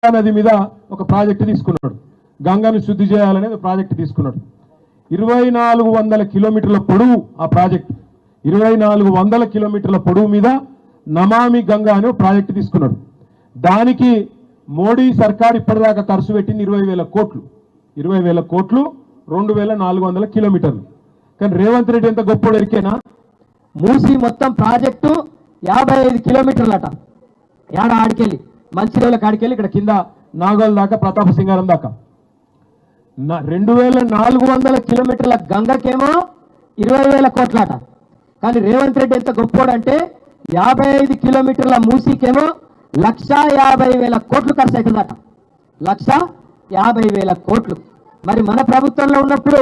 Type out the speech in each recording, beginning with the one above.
నది మీద ఒక ప్రాజెక్టు తీసుకున్నాడు. గంగను శుద్ధి చేయాలనేది ప్రాజెక్టు తీసుకున్నాడు. 2400 కిలోమీటర్ల పొడవు ఆ ప్రాజెక్టు. 2400 కిలోమీటర్ల పొడవు మీద నమామి గంగా అనే ప్రాజెక్టు తీసుకున్నాడు. దానికి మోడీ సర్కార్ ఇప్పటిదాకా ఖర్చు పెట్టింది 20,000 కోట్లు. 20,000 కోట్లు 2400 కిలోమీటర్లు. కానీ రేవంత్ రెడ్డి ఎంత గొప్ప ఎరికేనా, మూసి మొత్తం ప్రాజెక్టు 55 కిలోమీటర్లట. ఏడ ఆడికెళ్ళి మంచిర్యాల కాడికెళ్ళి ఇక్కడ కింద నాగోల్ దాకా ప్రతాప సింగారం దాకా 2400 కిలోమీటర్ల గంగకేమో 20,000 కోట్లట. కానీ రేవంత్ రెడ్డి ఎంత గొప్పోడంటే 55 కిలోమీటర్ల మూసీకేమో 1,50,000 కోట్లు ఖర్చు అవుతుందట. 1,50,000 కోట్లు. మరి మన ప్రభుత్వంలో ఉన్నప్పుడు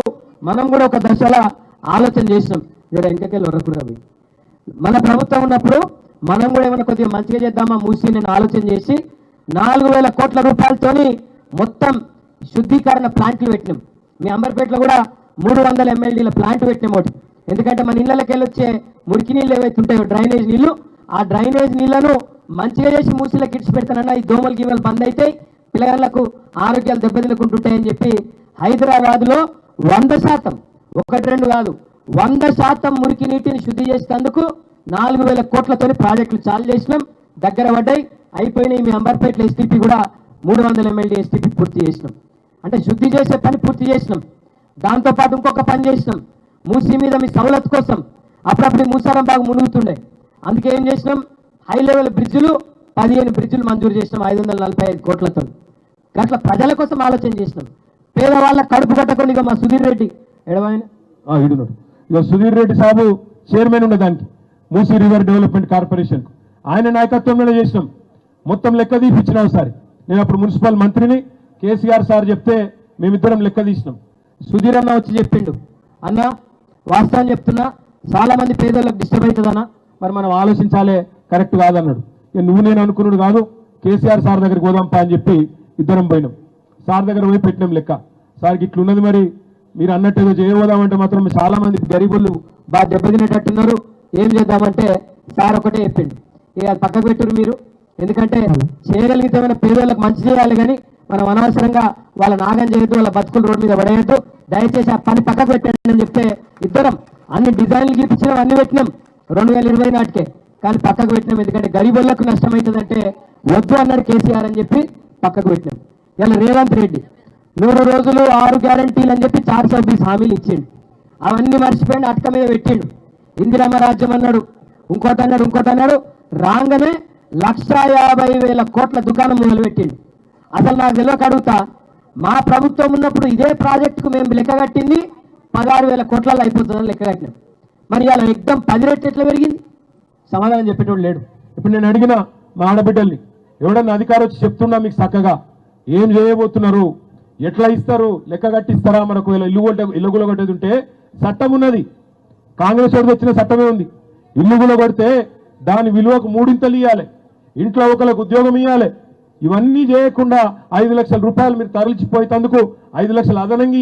మనం కూడా ఒక దశలో ఆలోచన చేసినాం. ఇంకెళ్ళి వరకురవి మన ప్రభుత్వం ఉన్నప్పుడు మనం కూడా ఏమైనా కొద్దిగా మంచిగా చేద్దామా మూసి నేను ఆలోచన చేసి 4,000 కోట్ల రూపాయలతోని మొత్తం శుద్ధీకరణ ప్లాంట్లు పెట్టినాం. మీ అంబర్పేటలో కూడా 300 MLDల ప్లాంట్ పెట్టినాం ఒకటి. ఎందుకంటే మన ఇళ్ళకి వెళ్ళి వచ్చే మురికి నీళ్ళు ఏవైతే ఉంటాయో డ్రైనేజ్ నీళ్లు, ఆ డ్రైనేజ్ నీళ్లను మంచిగా చేసి మూసిలోకి ఇడిచి పెడతానన్నా ఈ దోమలు గీమలు బంద్ అవుతాయి, పిల్లగాళ్లకు ఆరోగ్యాలు దెబ్బతినకుంటుంటాయని చెప్పి హైదరాబాద్లో 100%, 1-2 కాదు 100% మురికి నీటిని శుద్ధి చేసేందుకు 4,000 కోట్లతో ప్రాజెక్టులు చాలు చేసినాం. దగ్గర పడ్డాయి, అయిపోయినాయి. మీ అంబర్పేటలో ఎస్టీపీ కూడా 300 MLD ఎస్టీపీ పూర్తి చేసినాం. అంటే శుద్ధి చేసే పని పూర్తి చేసినాం. దాంతోపాటు ఇంకొక పని చేసినాం. మూసీ మీద మీ సవలత్ కోసం అప్పుడప్పుడు మూసారం బాగా మునుగుతుండే, అందుకే ఏం చేసినాం, హై లెవెల్ బ్రిడ్జులు 15 బ్రిడ్జులు మంజూరు చేసినాం 545 కోట్లతో. అట్లా ప్రజల కోసం ఆలోచన చేసినాం. పేదవాళ్ళ కడుపు కట్టకుండా ఇక మా సుధీర్ రెడ్డి ఎడవైన ఇక సుధీర్ రెడ్డి సాబు చైర్మన్ ఉండే దానికి మూసీ రివర్ డెవలప్మెంట్ కార్పొరేషన్, ఆయన నాయకత్వంలోనే చేసినాం. మొత్తం లెక్క తీపిచ్చిన ఒకసారి. నేను అప్పుడు మున్సిపల్ మంత్రిని, కేసీఆర్ సార్ చెప్తే మేమిద్దరం లెక్క తీసినాం. సుధీర్ అన్న వచ్చి చెప్పిండు, అన్న వాస్తవం చెప్తున్నా చాలా మంది పేదలకు డిస్టర్బ్ అవుతుందన్నా, మరి మనం ఆలోచించాలే, కరెక్ట్ కాదన్నాడు. ఇక నువ్వు నేను అనుకున్నాడు కాదు, కేసీఆర్ సార్ దగ్గరికి పోదాంపా అని చెప్పి ఇద్దరం పోయినాం. సార్ దగ్గర పోయి పెట్టినాం లెక్క. సార్కి ఇట్లున్నది, మరి మీరు అన్నట్టు ఏదో చేయబోదామంటే మాత్రం చాలా మంది గరీబులు బాగా దెబ్బతినేటట్టున్నారు, ఏం చేద్దామంటే సార్ ఒకటే చెప్పిండు, ఇక పక్కకు పెట్టురు మీరు, ఎందుకంటే చేయగలిగితే మన పేదలకు మంచి చేయాలి, కానీ మనం అనవసరంగా వాళ్ళ నాగం చేయొద్దు, వాళ్ళ బతుకులు రోడ్డు మీద పడేయద్దు, దయచేసి ఆ పని పక్కకు పెట్టండి అని చెప్తే ఇద్దరం అన్ని డిజైన్లు గీపించినాం, అన్ని పెట్టినాం 2020 నాటికే. కానీ పక్కకు పెట్టినాం, ఎందుకంటే గరీబులకు నష్టం అవుతుందంటే వద్దు అన్నాడు కేసీఆర్ అని చెప్పి పక్కకు పెట్టినాం. ఇలా రేవంత్ రెడ్డి 100 రోజులు 6 గ్యారంటీలు అని చెప్పి 420 హామీలు ఇచ్చిండు, అవన్నీ మర్చిపోయింది, అటక మీద పెట్టిండు. ఇందిరమ్మ రాజ్యం అన్నాడు, ఇంకోటి అన్నాడు, రాగానే 1,50,000 కోట్ల దుకాణం మొదలుపెట్టిండు. అసలు నాకు తెలియక అడుగుతా, మా ప్రభుత్వం ఉన్నప్పుడు ఇదే ప్రాజెక్టుకు మేము లెక్క కట్టింది 16,000 కోట్లలో అయిపోతుందని లెక్క కట్టినాం. మరి ఇలా ఎగ్దం 10 రెట్లు ఎట్లా పెరిగింది? సమాధానం చెప్పేటోడు లేడు. ఇప్పుడు నేను అడిగిన మా ఆడబిడ్డల్ని, ఎవడన్నా అధికారం వచ్చి చెప్తున్నా మీకు చక్కగా ఏం చేయబోతున్నారు, ఎట్లా ఇస్తారు, లెక్క కట్టిస్తారా, మనకు ఇల్లు కొట్టేది ఉంటే చట్టం ఉన్నది, కాంగ్రెస్ వాడికి వచ్చిన చట్టమే ఉంది. ఇల్లు కొడితే దాని విలువకు 3 ఇవ్వాలి, ఇంట్లో ఒకరికి ఉద్యోగం ఇవ్వాలి. ఇవన్నీ చేయకుండా 5 లక్షల రూపాయలు మీరు తరలిచిపోయేందుకు 5 లక్షలు అదనంగా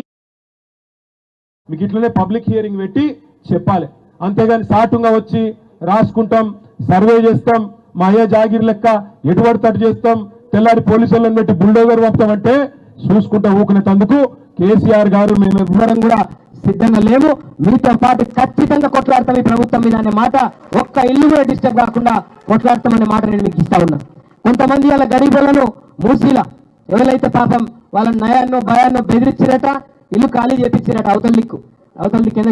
మీకు ఇట్లనే పబ్లిక్ హియరింగ్ పెట్టి చెప్పాలి. అంతేగాని సాటుగా వచ్చి రాసుకుంటాం, సర్వే చేస్తాం, మా అయ్యే జాగిరి లెక్క ఎటువంటి తట్టు చేస్తాం, తెల్లారి పోలీసులను పెట్టి బుల్డోజర్ పంపుతామంటే చూసుకుంటా ఊకునేందుకు కేసీఆర్ గారు మేము ఎవ్వరం కూడా సిద్ధంగా లేము, మీతో పాటు ఖచ్చితంగా కొట్లాడతాం ఈ ప్రభుత్వం మీద అనే మాట, ఒక్క ఇల్లు కూడా డిస్టర్బ్ కాకుండా కొట్లాడతామనే మాట నేను మీకు ఇస్తా ఉన్నా. కొంతమంది వాళ్ళ గరీబులను మూసీల ఎవరైతే పాపం వాళ్ళ నయాన్నో భయాన్నో బెదిరించారట, ఇల్లు ఖాళీ చేపించారట. అవతల దిక్కు ఏదో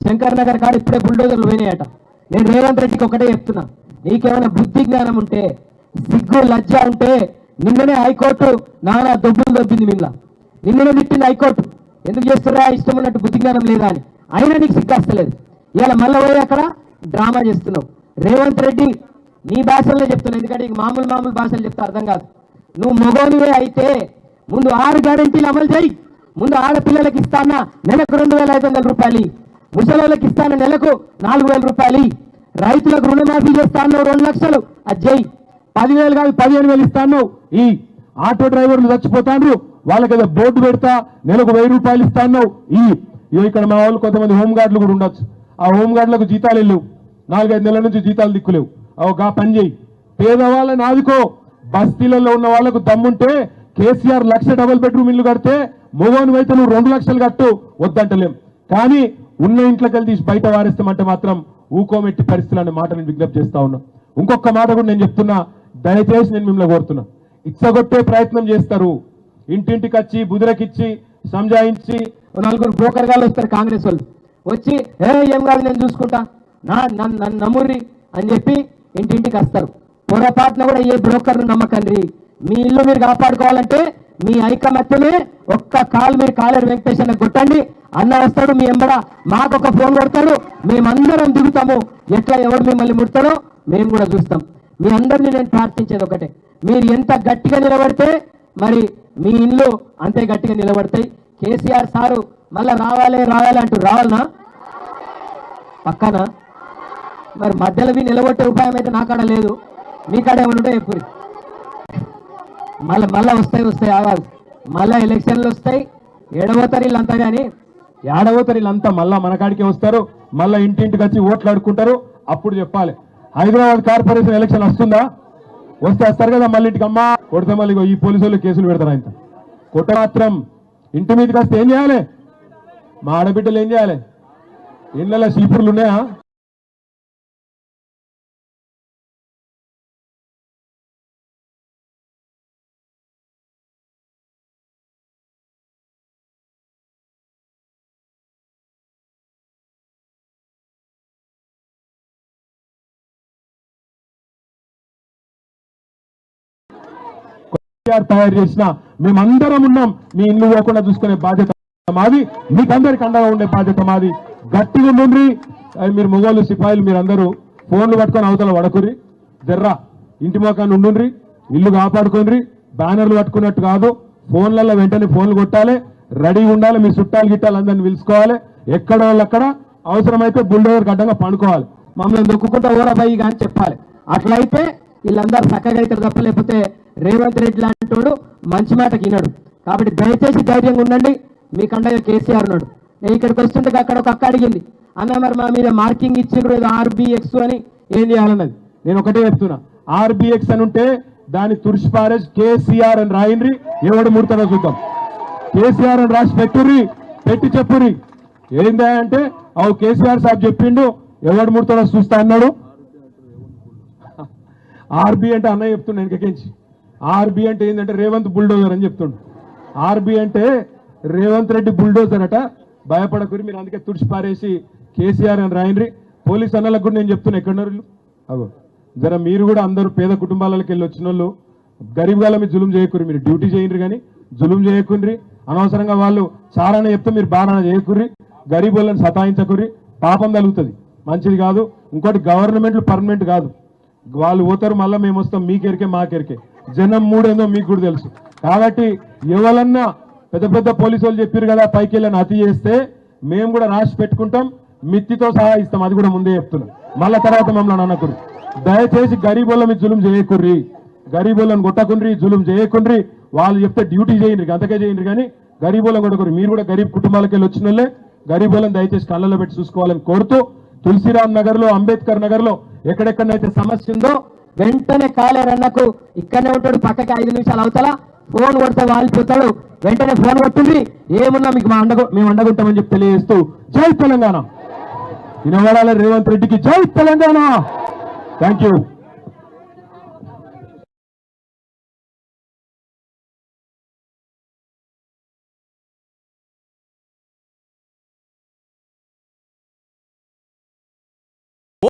శంకర్ నగర్ కాడ ఇప్పుడే బుల్డోజర్లు పోయినాయట. నేను రేవంత్ రెడ్డికి ఒకటే చెప్తున్నా, నీకేమైనా బుద్ధి జ్ఞానం ఉంటే, సిగ్గు లజ్జ ఉంటే, నిన్ననే హైకోర్టు నానా దొబ్బులు దొబ్బింది, నిన్ననే తిట్టింది హైకోర్టు, ఎందుకు చేస్తారా ఇష్టం ఉన్నట్టు బుద్ధి జ్ఞానం లేదా అని. అయినా నీకు సిగ్గస్తలేదు. ఇవాళ మళ్ళీ పోయి అక్కడ డ్రామా చేస్తున్నావు. రేవంత్ రెడ్డి నీ భాషల్లో చెప్తున్నావు, ఎందుకంటే నీకు మామూలు భాషలు చెప్తే అర్థం కాదు. నువ్వు మొగోనివే అయితే ముందు 6 గ్యారెంటీలు అమలు చేయి. ముందు ఆడపిల్లలకి ఇస్తానా నెలకు 2,500 రూపాయలు, ముసలోళ్ళకి ఇస్తాను నెలకు 4,000 రూపాయలు, రైతులకు రుణమాఫీ చేస్తాను 2 లక్షలు, అది చేయి. 10,000 కాదు 15,000 ఇస్తాను. ఈ ఆటో డ్రైవర్లు చచ్చిపోతాను, వాళ్ళకి ఏదో బోర్డు పెడతా నెలకు 1000 రూపాయలు ఇస్తాను. ఇక్కడ మా వాళ్ళు కొంతమంది హోంగార్డులు కూడా ఉండొచ్చు, ఆ హోంగార్డులకు జీతాలు వెళ్ళవు, 4-5 నెలల నుంచి జీతాలు దిక్కులేవు. గా పని చేయి, పేదవాళ్ళని ఆదుకో, బస్తీలలో ఉన్న వాళ్ళకు దమ్ముంటే కేసీఆర్ 1,00,000 డబుల్ బెడ్రూమ్ ఇల్లు కడితే మగవాని అయితే నువ్వు 2 లక్షలు కట్టు వద్దంటలేం. కానీ ఉన్న ఇంట్లోకి తీసి బయట వారేస్తామంటే మాత్రం ఊకోమెట్టి పరిస్థితులు అనే మాట నేను విజ్ఞప్తి చేస్తా ఉన్నా. ఇంకొక మాట కూడా నేను చెప్తున్నా, దయచేసి నేను మిమ్మల్ని కోరుతున్నా, ఇచ్చగొట్టే ప్రయత్నం చేస్తారు. ఇంటింటికి వచ్చి బుదిరకిచ్చి సంజాయించి 4 బ్రోకర్ గాళ్ళు వస్తారు కాంగ్రెస్ వాళ్ళు వచ్చి ఏం కాదు నేను చూసుకుంటా నన్ను నమ్ముర్రి అని చెప్పి ఇంటింటికి వస్తారు. పొరపాటున కూడా ఏ బ్రోకర్ను నమ్మకండి. మీ ఇల్లు మీరు కాపాడుకోవాలంటే మీ ఐకమత్యమే ఒక్క కాల్ మీరు కాలేరు వెంకటేష్ అన్న కొట్టండి, అన్న వస్తాడు మీ ఎంబడ, మాకొక ఫోన్ కొడతాడు, మేమందరం దిగుతాము. ఎట్లా ఎవడు మిమ్మల్ని ముడతాడో మేము కూడా చూస్తాం. మీ అందరినీ నేను ప్రార్థించేది ఒకటే, మీరు ఎంత గట్టిగా నిలబడితే మరి మీ ఇల్లు అంతే గట్టిగా నిలబడతాయి. కేసీఆర్ సారు మళ్ళీ రావాలి అంటూ రావాలనా పక్కన? మరి మధ్యలో నిలబొట్టే ఉపాయం అయితే నా కాడ లేదు, మీ కాడ ఏమైనా ఉంటే ఎప్పుడు మళ్ళా వస్తాయి ఆగాలి. మళ్ళా ఎలక్షన్లు వస్తాయి, ఏడవతారు వీళ్ళంతా. కానీ ఏడవతారు వీళ్ళంతా మళ్ళా మన కాడికే వస్తారు, మళ్ళా ఇంటింటికి వచ్చి ఓట్లు ఆడుకుంటారు. అప్పుడు చెప్పాలి హైదరాబాద్ కార్పొరేషన్ ఎలక్షన్ వస్తుందా, వస్తే వస్తారు కదా మళ్ళీ ఇంటికి అమ్మా కొడితే మళ్ళీ ఈ పోలీసు వాళ్ళు కేసులు పెడతారు. ఆయన కొట్ట మాత్రం ఇంటి మీదకి వస్తే ఏం చేయాలి? మా ఆడబిడ్డలు ఏం చేయాలి? ఇళ్ళలో సీపుర్లు ఉన్నాయా? తయారు చేసిన మేమందరం ఉన్నాం. మీ ఇల్లు పోకుండా చూసుకునే బాధ్యత మాది, మీకందరికి అండగా ఉండే బాధ్యత మాది. గట్టిగా ఉండండి. మీరు మొగోళ్ళు సిపాయిలు మీరందరూ ఫోన్లు పట్టుకొని అవతల వడకురి, జర్రా ఇంటి మోకాన్ని ఉండుండ్రి, ఇల్లు కాపాడుకోండి. బ్యానర్లు పట్టుకున్నట్టు కాదు, ఫోన్లలో వెంటనే ఫోన్లు కొట్టాలి, రెడీ ఉండాలి. మీ చుట్టాలు గిట్టాలు అందరిని పిలుచుకోవాలి. ఎక్కడ వాళ్ళు అక్కడ అవసరమైతే బుల్డోజర్ గడ్డంగా పండుకోవాలి. మమ్మల్ని దొక్కుకుంటా ఓరబాయి అని చెప్పాలి. అట్లయితే వీళ్ళందరూ చక్కగా అవుతారు తప్ప, లేకపోతే రేవంత్ రెడ్డి లాంటి వాడు మంచి మాటకి వినడు. కాబట్టి దయచేసి ధైర్యంగా ఉండండి. మీకు అండగా కేసీఆర్ ఉన్నాడు. నేను ఇక్కడికి వస్తుంటే అక్కడ ఒక అక్క అడిగింది, అన్న మరి మా మీద మార్కింగ్ ఇచ్చిండ్రు ఏదో RBX అని, ఏం చేయాలన్నది. నేను ఒకటే చెప్తున్నా, RBX అని ఉంటే దాన్ని తుడిచిపారేసి కేసీఆర్ అని రాయండి. ఎవడు ముడతాడో చూద్దాం. కేసీఆర్ అని రాసి పెట్టి చెప్పురి. ఏందా అంటే అవు కేసీఆర్ సాబ్ చెప్పిండు, ఎవడు ముడతాడో చూస్తా అన్నాడు. RB అంటే అన్నయ్య చెప్తుండే వెనకకించి. RB అంటే ఏంటంటే రేవంత్ బుల్డోజర్ అని చెప్తుండు. RB అంటే రేవంత్ రెడ్డి బుల్డోజర్ అట. భయపడకురి మీరు, అందుకే తుడిచిపారేసి కేసీఆర్ అని రాయండి. పోలీస్ అన్నలకు కూడా నేను చెప్తున్నా, ఎక్కడున్నారు అగో జర మీరు కూడా అందరూ పేద కుటుంబాలకు వెళ్ళి వచ్చిన వాళ్ళు గరీబ్ గాల మీద జులుం చేయకుర్రి. మీరు డ్యూటీ చేయండి కానీ జులుం చేయకుర్రి. అనవసరంగా వాళ్ళు చారాన చెప్తే మీరు బారాన చేయకుర్రి. గరీబ్ వాళ్ళని సతాయించకుర్రి, పాపం తగులుతుంది, మంచిది కాదు. ఇంకోటి గవర్నమెంట్లు పర్మనెంట్ కాదు, వాళ్ళు పోతారు మళ్ళీ మేము వస్తాం. మీకెరికే మాకెరికే, జనం మూడేందో మీకు కూడా తెలుసు. కాబట్టి ఎవరన్నా పెద్ద పోలీసు వాళ్ళు చెప్పారు కదా పైకి వెళ్ళని అతి చేస్తే మేము కూడా రాసి పెట్టుకుంటాం, మిత్తితో సహా ఇస్తాం. అది కూడా ముందే చెప్తున్నాం, మళ్ళా తర్వాత మమ్మల్ని అనకుర్రి. దయచేసి గరీబోళ్ళ మీద జులుం చేయకుర్రి, గరీబోళ్ళని కొట్టకుండ్రి, జులుం చేయకుండ్రి. వాళ్ళు చెప్తే డ్యూటీ చేయండి, అంతకే చేయండి, కానీ గరీబోళ్ళని కొట్టకుర్రి. మీరు కూడా గరీబ్ కుటుంబాలకు వెళ్ళి వచ్చిన వాళ్ళే, గరీబోళ్ళని దయచేసి కళ్ళలో పెట్టి చూసుకోవాలని కోరుతూ, తులసిరామ్ నగర్ లో, అంబేద్కర్ నగర్ లో ఎక్కడెక్కడైతే సమస్య ఉందో వెంటనే కాలేరన్నకు ఇక్కడనే ఉంటాడు, పక్కకి 5 నిమిషాలు అవతల ఫోన్ కొడితే వాలిపోతాడు. వెంటనే ఫోన్ కొట్టింది, ఏమున్నా మీకు మేము అండగుంటామని చెప్పి తెలియజేస్తూ జై తెలంగాణ. వినవడాల రేవంత్ రెడ్డికి జై తెలంగాణ. Thank you.